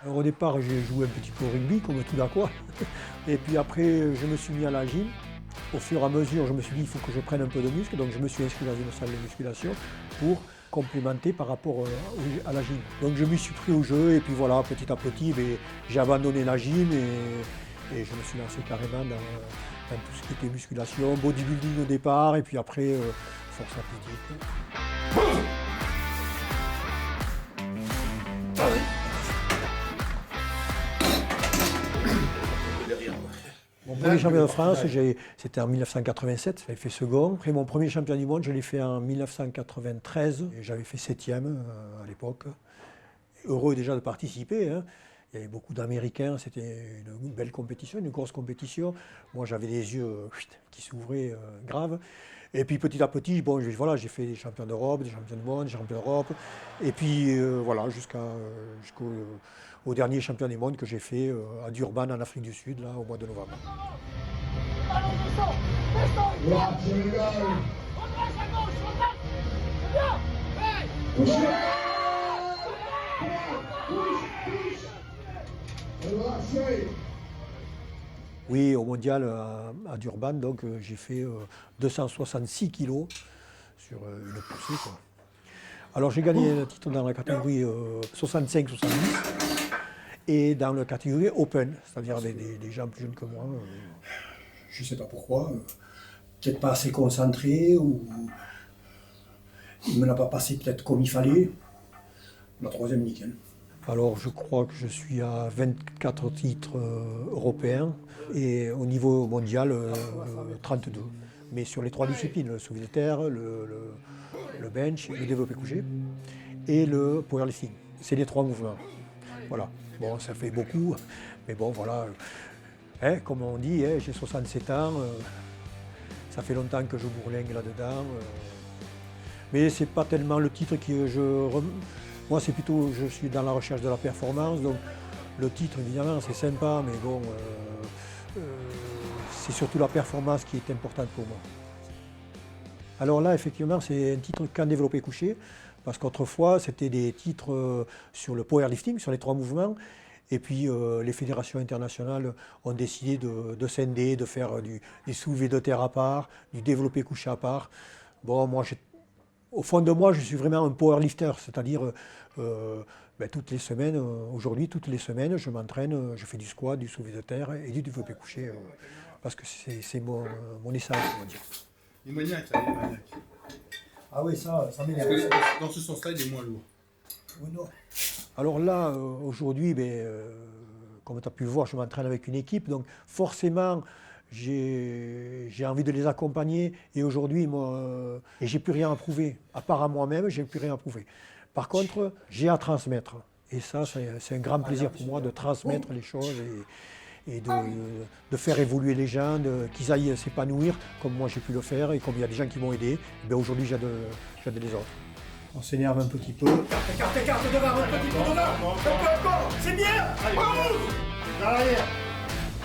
Alors au départ, j'ai joué un petit peu au rugby, comme tout d'accord. Et puis après, je me suis mis à la gym. Au fur et à mesure, je me suis dit, il faut que je prenne un peu de muscle. Donc je me suis inscrit dans une salle de musculation pour complémenter par rapport à la gym. Donc je m'y suis pris au jeu et puis voilà, petit à petit, j'ai abandonné la gym et je me suis lancé carrément dans tout ce qui était musculation, bodybuilding au départ et puis après, force athlétique. Mon premier champion de France, c'était en 1987, j'avais fait second. Après mon premier champion du monde, je l'ai fait en 1993, et j'avais fait 7e à l'époque. Heureux déjà de participer, hein. Il y avait beaucoup d'Américains, c'était une belle compétition, une grosse compétition. Moi j'avais des yeux qui s'ouvraient grave. Et puis petit à petit, bon, voilà, j'ai fait des champions d'Europe, des champions du monde, des champions d'Europe. Et puis voilà, jusqu'au dernier champion du monde que j'ai fait à Durban en Afrique du Sud, là, au mois de novembre. Oui, au mondial à Durban, donc j'ai fait 266 kilos sur une poussée, quoi. Alors j'ai gagné le titre dans la catégorie 65-70 et dans la catégorie Open, c'est-à-dire avec des gens plus jeunes que moi. Je ne sais pas pourquoi, peut-être pas assez concentré ou il ne me l'a pas passé peut-être comme il fallait. La troisième, nickel. Alors je crois que je suis à 24 titres européens et au niveau mondial 32. Mais sur les 3 disciplines, le soulevé de terre, le bench, le développé couché et le powerlifting. C'est les 3 mouvements. Voilà. Bon, ça fait beaucoup, mais bon, voilà. Hein, comme on dit, hein, j'ai 67 ans, ça fait longtemps que je bourlingue là-dedans. Mais c'est pas tellement le titre que Moi, c'est plutôt, je suis dans la recherche de la performance, donc le titre, évidemment, c'est sympa, mais bon, c'est surtout la performance qui est importante pour moi. Alors là, effectivement, c'est un titre qu'en développé couché, parce qu'autrefois, c'était des titres sur le powerlifting, sur les 3 mouvements, et puis les fédérations internationales ont décidé de scinder, de faire des soulevés de terre à part, du développé couché à part. Bon, moi, au fond de moi, je suis vraiment un powerlifter, c'est-à-dire toutes les semaines, aujourd'hui, toutes les semaines, je m'entraîne, je fais du squat, du soulevé de terre et du développé couché, parce que c'est mon essence, on va dire. Il est maniaque, là, il est maniaque. Ah oui, ça m'énerve. Dans ce sens-là, il est moins lourd. Oui, non. Alors là, aujourd'hui, comme tu as pu le voir, je m'entraîne avec une équipe, donc forcément, j'ai envie de les accompagner et aujourd'hui, moi, j'ai plus rien à prouver. À part à moi-même, j'ai plus rien à prouver. Par contre, j'ai à transmettre. Et ça, c'est un grand plaisir pour moi de transmettre les choses et de faire évoluer les gens, qu'ils aillent s'épanouir comme moi j'ai pu le faire et comme il y a des gens qui m'ont aidé. Aujourd'hui, j'aide les autres. On s'énerve un petit peu. Écarte devant, un petit peu devant. Encore, c'est bien. Allez, vers l'arrière.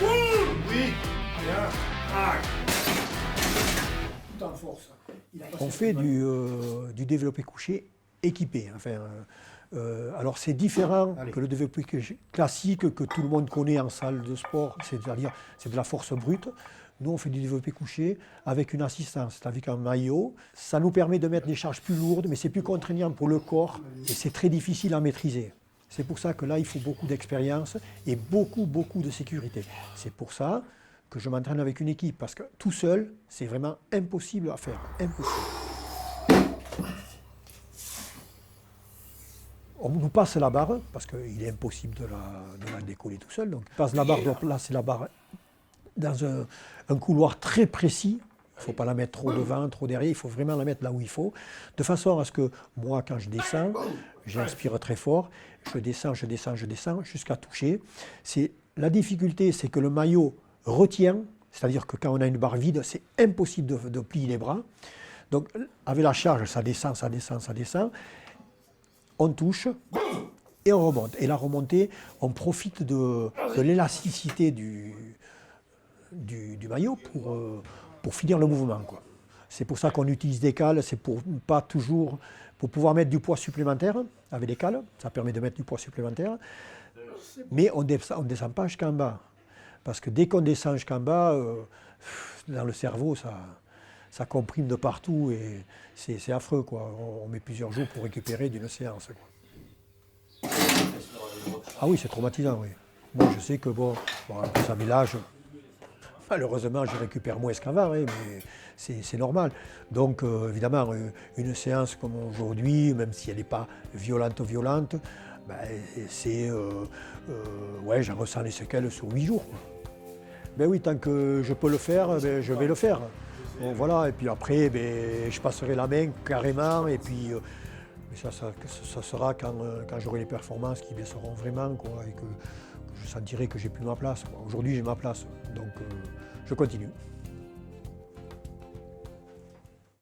Oui. Bien. Tout en force. On fait du développé couché équipé. Enfin, alors c'est différent que le développé couché classique que tout le monde connaît en salle de sport, c'est-à-dire c'est de la force brute. Nous, on fait du développé couché avec une assistance, avec un maillot. Ça nous permet de mettre des charges plus lourdes, mais c'est plus contraignant pour le corps et c'est très difficile à maîtriser. C'est pour ça que là, il faut beaucoup d'expérience et beaucoup de sécurité. C'est pour ça que je m'entraîne avec une équipe, parce que tout seul, c'est vraiment impossible à faire. Impossible. On nous passe la barre, parce qu'il est impossible de la décoller tout seul. Donc, on passe la barre, on doit placer la barre dans un couloir très précis. Il ne faut pas la mettre trop devant, trop derrière, il faut vraiment la mettre là où il faut, de façon à ce que moi, quand je descends, j'inspire très fort, je descends, jusqu'à toucher. La difficulté, c'est que le maillot retient, c'est-à-dire que quand on a une barre vide, c'est impossible de plier les bras. Donc, avec la charge, ça descend, on touche et on remonte. Et la remontée, on profite de l'élasticité du maillot pour finir le mouvement, quoi. C'est pour ça qu'on utilise des cales, c'est pour pas toujours, pour pouvoir mettre du poids supplémentaire avec des cales, ça permet de mettre du poids supplémentaire, mais on descend pas jusqu'en bas. Parce que dès qu'on descend jusqu'en bas, dans le cerveau, ça comprime de partout et c'est affreux, quoi. On met plusieurs jours pour récupérer d'une séance, quoi. Ah oui, c'est traumatisant, oui. Moi, je sais que, bon en plus à mes âges, malheureusement, je récupère moins qu'avant, hein, mais c'est normal. Donc, évidemment, une séance comme aujourd'hui, même si elle n'est pas violente, ben, ouais, j'en ressens les séquelles sur 8 jours, quoi. Ben oui, tant que je peux le faire, ben, je vais le faire. Bon, voilà, et puis après, ben, je passerai la main carrément, et puis ça sera quand j'aurai les performances qui baisseront vraiment, quoi, et que je sentirai que j'ai plus ma place. Aujourd'hui, j'ai ma place, donc je continue.